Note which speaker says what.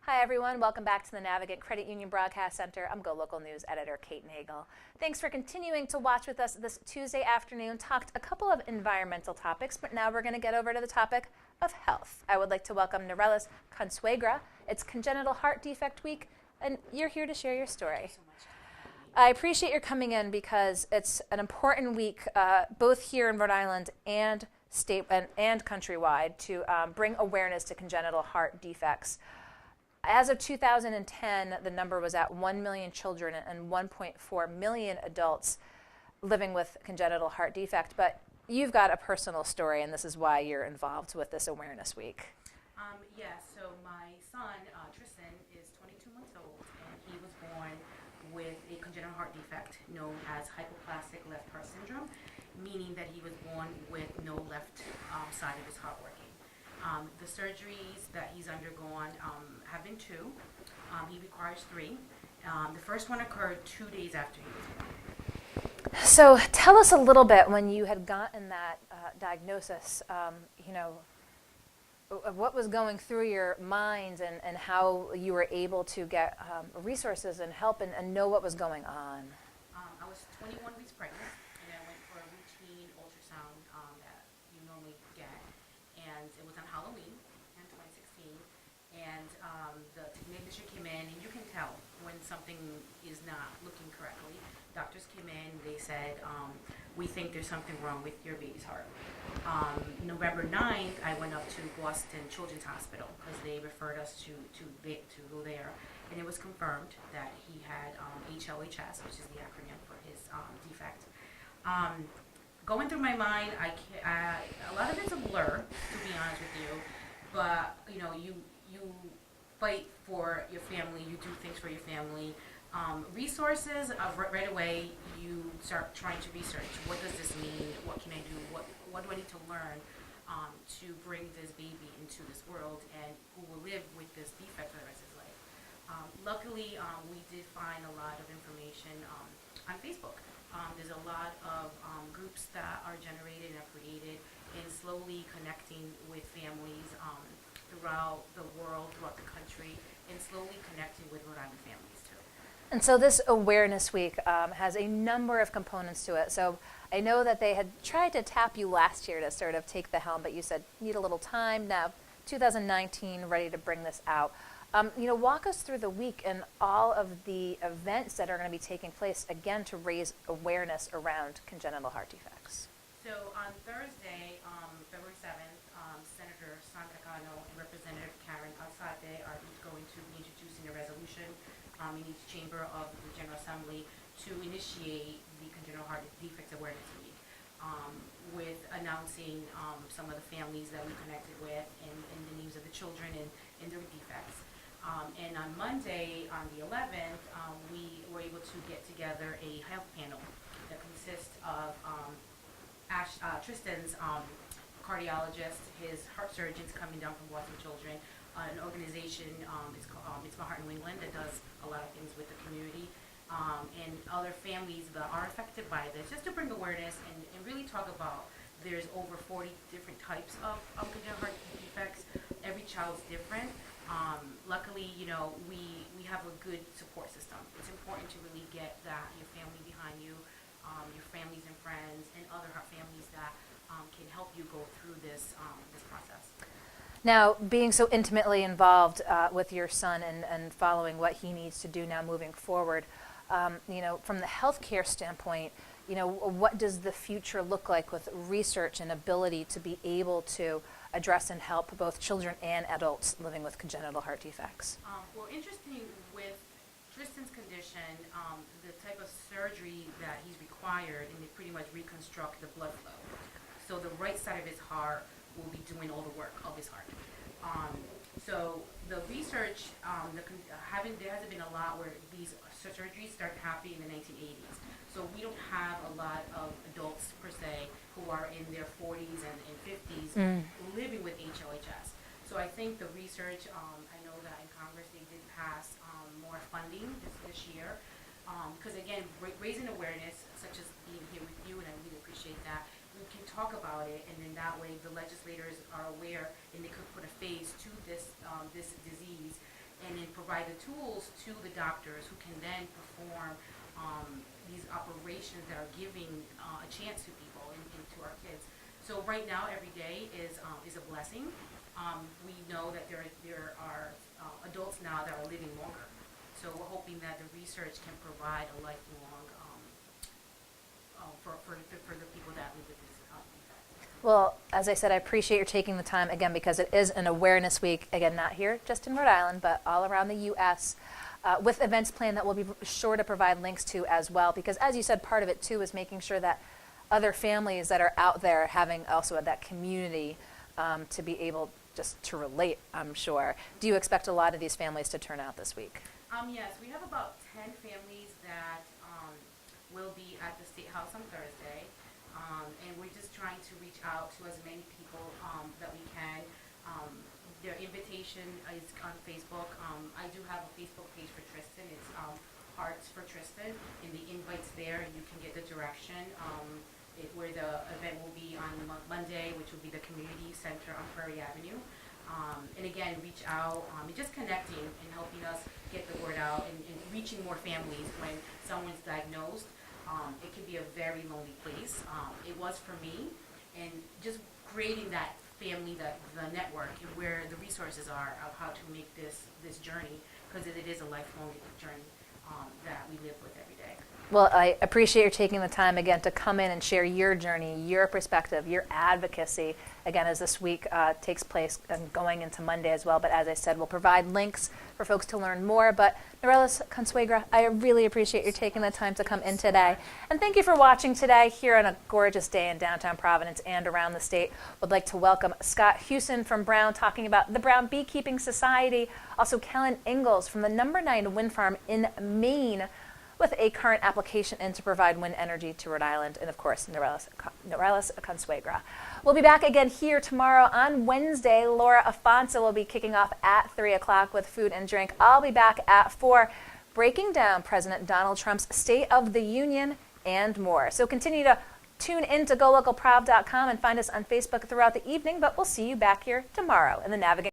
Speaker 1: Hi everyone, welcome back to the Navigant Credit Union Broadcast Center. I'm GoLocal News Editor Kate Nagel. Thanks for continuing to watch with us this Tuesday afternoon. Talked a couple of environmental topics, but now we're going to get over to the topic of health. I would like to welcome Norelys Consuegra. It's Congenital Heart Defect Week, and you're here to share your story. I appreciate your coming in because it's an important week, both here in Rhode Island and state and countrywide, to bring awareness to congenital heart defects. As of 2010, the number was at 1 million children and 1.4 million adults living with congenital heart defect. But you've got a personal story, and this is why you're involved with this Awareness Week.
Speaker 2: So my son, Tristan, is 22 months old, and he was born with a congenital heart defect known as hypoplastic left heart syndrome, meaning that he was born with no left side of his heart working. The surgeries that he's undergone have been two. He requires three. The first one occurred 2 days after he was born.
Speaker 1: So tell us a little bit, when you had gotten that diagnosis, what was going through your mind and how you were able to get resources and help and know what was going on.
Speaker 2: I was 21 weeks pregnant, and I went for a routine ultrasound that you normally get. And it was on Halloween in 2016, and the technician came in, and you can tell when something is not looking correctly. Doctors came in, they said, we think there's something wrong with your baby's heart. November 9th, I went up to Boston Children's Hospital because they referred us to go there, and it was confirmed that he had HLHS, which is the acronym for his defect. Going through my mind, a lot of it's a blur, to be honest with you. But you fight for your family, you do things for your family. Resources, right away, you start trying to research. What does this mean? What can I do? What do I need to learn to bring this baby into this world and who will live with this defect for the rest of his life? Luckily, we did find a lot of information on Facebook. There's a lot of groups that are generated and created and slowly connecting with families throughout the world, throughout the country, and slowly connecting with Rhode Island families too.
Speaker 1: And so this Awareness Week has a number of components to it. So I know that they had tried to tap you last year to sort of take the helm, but you said you need a little time. Now, 2019, ready to bring this out. Walk us through the week and all of the events that are going to be taking place, again, to raise awareness around congenital heart defects.
Speaker 2: So on Thursday, February 7th, Senator Sandra Cano and Representative Karen Alzate are going to be introducing a resolution in each chamber of the General Assembly to initiate the Congenital Heart Defects Awareness Week, with announcing some of the families that we connected with and the names of the children and their defects. And on Monday, on the 11th, we were able to get together a health panel that consists of Tristan's cardiologist, his heart surgeons coming down from Boston Children, an organization, it's My Heart New England, that does a lot of things with the community, and other families that are affected by this, just to bring awareness and really talk about there's over 40 different types of congenital heart defects. Every child's different. Luckily, we have a good support system. It's important to really get your family behind you, your families and friends, and other heart families that can help you go through this process.
Speaker 1: Now, being so intimately involved with your son and following what he needs to do now moving forward, from the healthcare standpoint, what does the future look like with research and ability to be able to address and help both children and adults living with congenital heart defects?
Speaker 2: Interesting with Tristan's condition, the type of surgery that he's required, and they pretty much reconstruct the blood flow. So the right side of his heart will be doing all the work of his heart. So the research, there hasn't been a lot where these surgeries start happening in the 1980s. So we don't have a lot of adults, per se, who are in their 40s and 50s living with HLHS. So I think the research, I know that in Congress they did pass more funding this year. Because again, raising awareness, such as being here with you, and I really appreciate that, we can talk about it, and then that way the legislators are aware and they could put a face to this disease and then provide the tools to the doctors who can then perform these operations that are giving a chance to people and to our kids. So right now, every day is a blessing. We know that there are adults now that are living longer. So we're hoping that the research can provide a lifelong for the people that live with this defect.
Speaker 1: Well, as I said, I appreciate your taking the time, again, because it is an awareness week, again, not here, just in Rhode Island, but all around the U.S., with events planned that we'll be sure to provide links to as well, because as you said, part of it, too, is making sure that other families that are out there having also that community to be able just to relate, I'm sure. Do you expect a lot of these families to turn out this week?
Speaker 2: Yes, we have about 10 families that will be at the State House on Thursday, and we're just trying to reach out to as many people that we can. Their invitation is on Facebook. I do have a Facebook page for Tristan. It's Hearts for Tristan, and the invite's there, and you can get the direction where the event will be on Monday, which will be the community center on Prairie Avenue. And again, reach out and just connecting and helping us get the word out and reaching more families when someone's diagnosed. It can be a very lonely place. It was for me, and just creating that family, the network, and where the resources are of how to make this journey, because it is a lifelong journey that we live with every day.
Speaker 1: Well, I appreciate you taking the time, again, to come in and share your journey, your perspective, your advocacy, again, as this week takes place and going into Monday as well. But as I said, we'll provide links for folks to learn more. But Norelys, Consuegra, I really appreciate you taking the time to come in today. And thank you for watching today here on a gorgeous day in downtown Providence and around the state. Would like to welcome Scott Hewson from Brown, talking about the Brown Beekeeping Society. Also, Kellen Ingalls from the No. 9 Wind Farm in Maine, with a current application in to provide wind energy to Rhode Island, and of course, Norelys Consuegra. We'll be back again here tomorrow on Wednesday. Laura Afonso will be kicking off at 3 o'clock with food and drink. I'll be back at 4, breaking down President Donald Trump's State of the Union and more. So continue to tune in to GoLocalProv.com and find us on Facebook throughout the evening, but we'll see you back here tomorrow in the Navigate